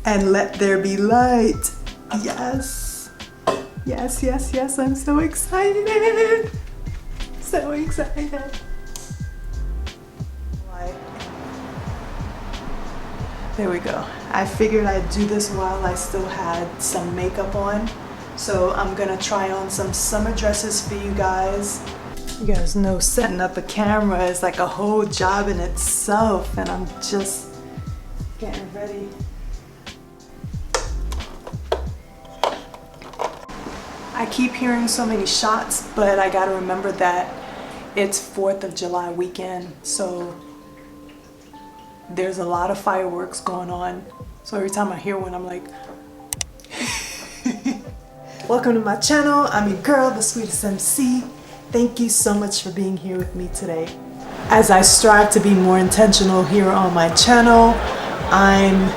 and let there be light. Yes. Yes, yes, yes, I'm so excited. So excited. There we go. I figured I'd do this while I still had some makeup on. So I'm gonna try on some summer dresses for you guys. You guys know setting up a camera is like a whole job in itself, and I'm just getting ready. I keep hearing so many shots, but I gotta remember that it's 4th of July weekend, so there's a lot of fireworks going on. So every time I hear one, I'm like, welcome to my channel. I'm your girl, the sweetest MC. Thank you so much for being here with me today. As I strive to be more intentional here on my channel, I'm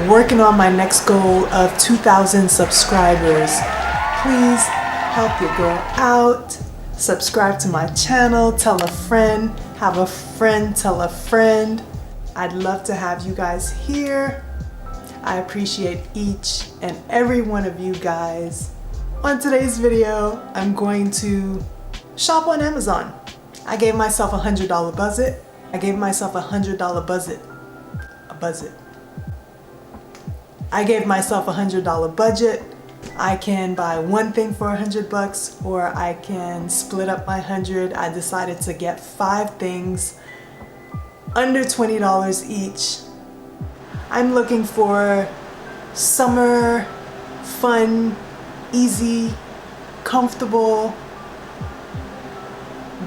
working on my next goal of 2,000 subscribers. Please help your girl out. Subscribe to my channel, tell a friend, have a friend tell a friend. I'd love to have you guys here. I appreciate each and every one of you guys. On today's video, I'm going to shop on Amazon. I gave myself a $100 budget. I gave myself a $100 budget. I gave myself a $100 budget. I can buy one thing for $100 or I can split up my 100. I decided to get 5 things under $20 each. I'm looking for summer, fun, easy, comfortable,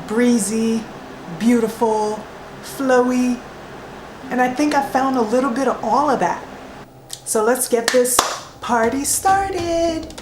breezy, beautiful, flowy, and I think I found a little bit of all of that. So let's get this party started.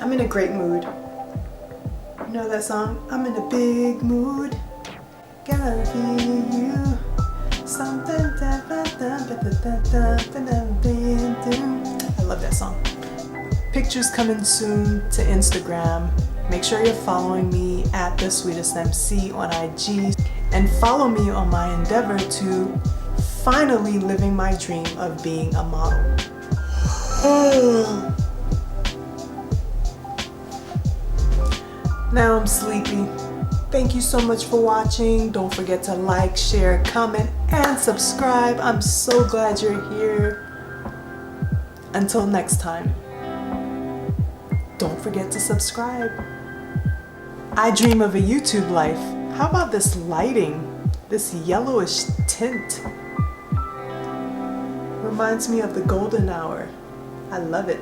I'm in a great mood. You know that song? I'm in a big mood. Gotta be you. Something. I love that song. Pictures coming soon to Instagram. Make sure you're following me at The Sweetest MC on IG. And follow me on my endeavor to finally living my dream of being a model. Now I'm sleepy. Thank you so much for watching. Don't forget to like, share, comment, and subscribe. I'm so glad you're here. Until next time, don't forget to subscribe. I dream of a YouTube life. How about this lighting? This yellowish tint. Reminds me of the golden hour. I love it.